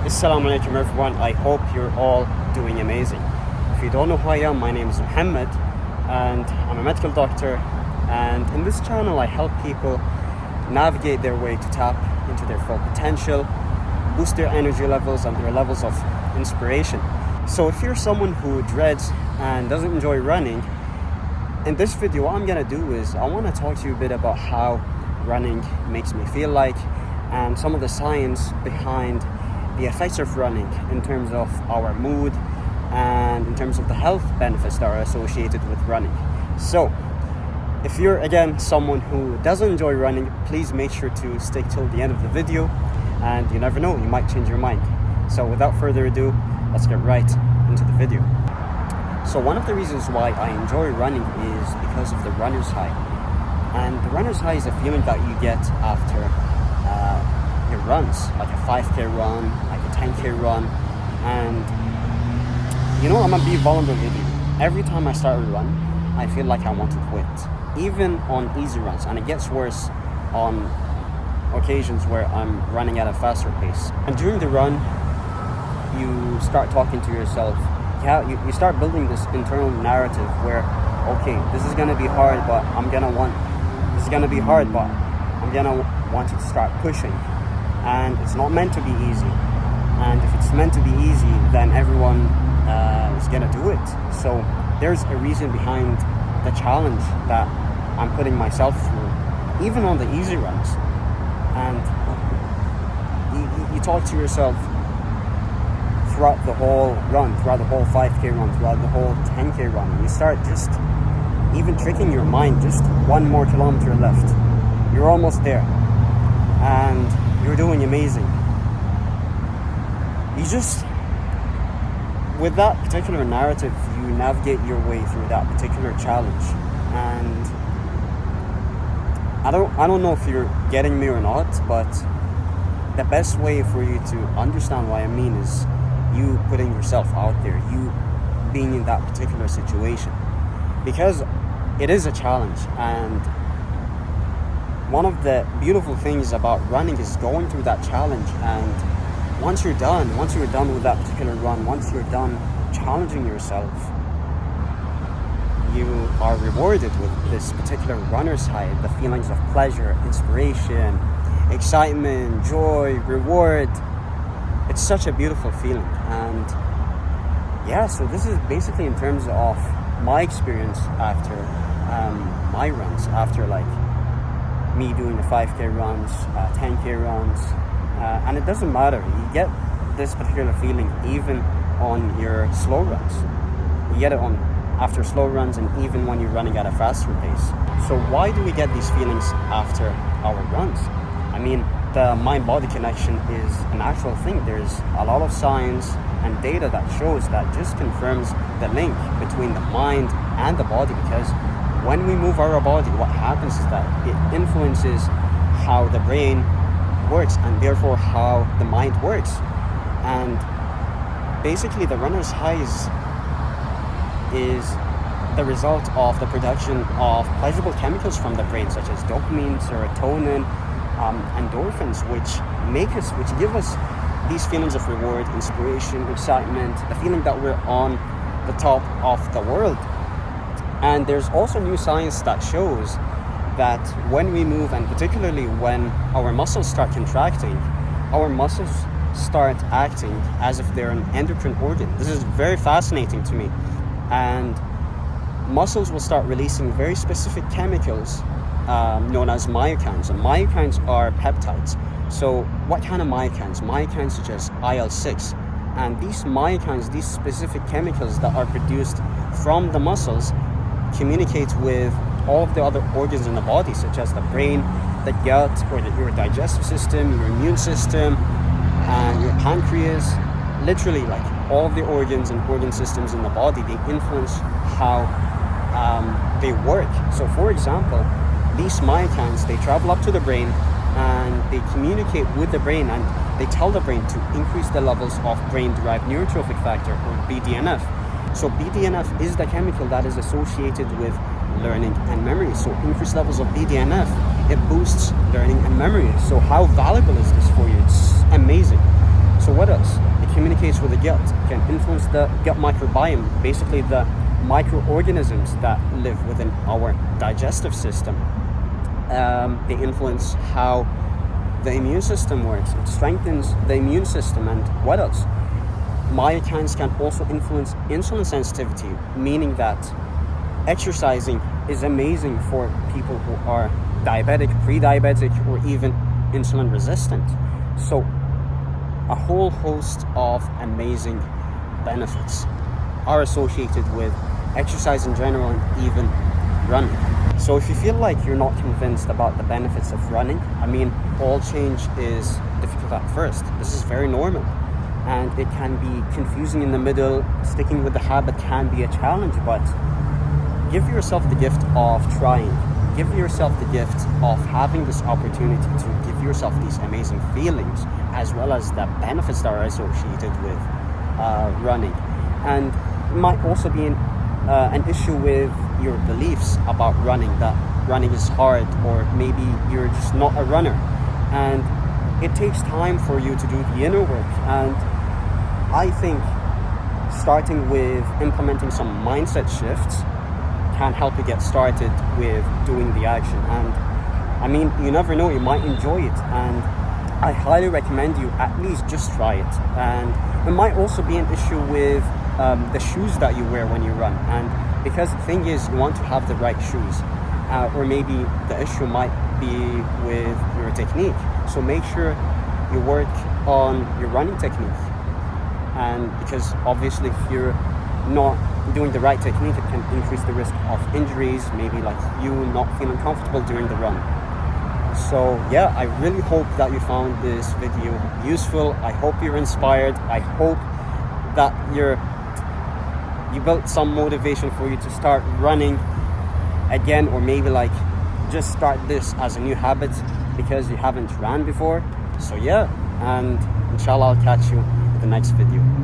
Assalamu alaikum everyone, I hope you're all doing amazing. If you don't know who I am, my name is Muhammad and I'm a medical doctor, and in this channel I help people navigate their way to tap into their full potential, boost their energy levels and their levels of inspiration. So if you're someone who dreads and doesn't enjoy running, in this video what I'm gonna do is I want to talk to you a bit about how running makes me feel like, and some of the science behind the effects of running in terms of our mood and in terms of the health benefits that are associated with running. So if you're again someone who doesn't enjoy running, please make sure to stick till the end of the video, and you never know, you might change your mind. So without further ado, let's get right into the video. So one of the reasons why I enjoy running is because of the runner's high. And the runner's high is a feeling that you get after your runs, like a 5k run, like a 10k run. And you know, I'm gonna be vulnerable with you. Every time I start a run, I feel like I want to quit, even on easy runs, and it gets worse on occasions where I'm running at a faster pace. And during the run, you start talking to yourself. You start building this internal narrative where, okay, this is gonna be hard, but this is gonna be hard, but I'm gonna want you to start pushing. And it's not meant to be easy. And if it's meant to be easy, then everyone is gonna do it. So there's a reason behind the challenge that I'm putting myself through, even on the easy runs. And you talk to yourself throughout the whole run, throughout the whole 5k run, throughout the whole 10k run. You start just even tricking your mind, just 1 more kilometer left. You're almost there. And you're doing amazing. You just, with that particular narrative, you navigate your way through that particular challenge. And I don't know if you're getting me or not, but the best way for you to understand what I mean is you putting yourself out there, you being in that particular situation, because it is a challenge. And one of the beautiful things about running is going through that challenge, and once you're done with that particular run, once you're done challenging yourself, you are rewarded with this particular runner's high, the feelings of pleasure, inspiration, excitement, joy, reward. It's such a beautiful feeling. And yeah, so this is basically in terms of my experience after my runs, after like me doing the 5k runs, 10k runs, and it doesn't matter, you get this particular feeling even on your slow runs. You get it on after slow runs and even when you're running at a faster pace. So why do we get these feelings after our runs? I mean, the mind-body connection is an actual thing. There's a lot of science and data that shows that just confirms the link between the mind and the body, because when we move our body, what happens is that it influences how the brain works and therefore how the mind works. And basically the runner's highs is the result of the production of pleasurable chemicals from the brain, such as dopamine, serotonin, endorphins, which give us these feelings of reward, inspiration, excitement, the feeling that we're on the top of the world. And there's also new science that shows that when we move, and particularly when our muscles start contracting, our muscles start acting as if they're an endocrine organ. This is very fascinating to me. And muscles will start releasing very specific chemicals known as myokines. And myokines are peptides. So what kind of myokines? Myokines such as IL-6. And these myokines, these specific chemicals that are produced from the muscles, communicate with all of the other organs in the body, such as the brain, the gut, or your digestive system, your immune system, and your pancreas. Literally, like all of the organs and organ systems in the body, they influence how they work. So for example, these myokines, they travel up to the brain and they communicate with the brain, and they tell the brain to increase the levels of brain-derived neurotrophic factor, or BDNF. So BDNF is the chemical that is associated with learning and memory. So increased levels of BDNF, it boosts learning and memory. So how valuable is this for you? It's amazing. So what else? It communicates with the gut. It can influence the gut microbiome, basically the microorganisms that live within our digestive system. They influence how the immune system works. It strengthens the immune system. And what else? Myokines can also influence insulin sensitivity, meaning that exercising is amazing for people who are diabetic, pre-diabetic, or even insulin resistant. So a whole host of amazing benefits are associated with exercise in general and even running. So if you feel like you're not convinced about the benefits of running, I mean, all change is difficult at first. This is very normal. And it can be confusing in the middle. Sticking with the habit can be a challenge, but give yourself the gift of trying. Give yourself the gift of having this opportunity to give yourself these amazing feelings, as well as the benefits that are associated with running. And it might also be an issue with your beliefs about running, that running is hard, or maybe you're just not a runner. And it takes time for you to do the inner work. And I think starting with implementing some mindset shifts can help you get started with doing the action. And I mean, you never know, you might enjoy it. And I highly recommend you at least just try it. And it might also be an issue with the shoes that you wear when you run. And because the thing is, you want to have the right shoes. Or maybe the issue might be with your technique. So make sure you work on your running technique. And because obviously if you're not doing the right technique, it can increase the risk of injuries, maybe like you not feeling comfortable during the run. So yeah, I really hope that you found this video useful. I hope you're inspired. I hope that you built some motivation for you to start running again, or maybe like just start this as a new habit because you haven't ran before. So yeah, and inshallah I'll catch you in the next video.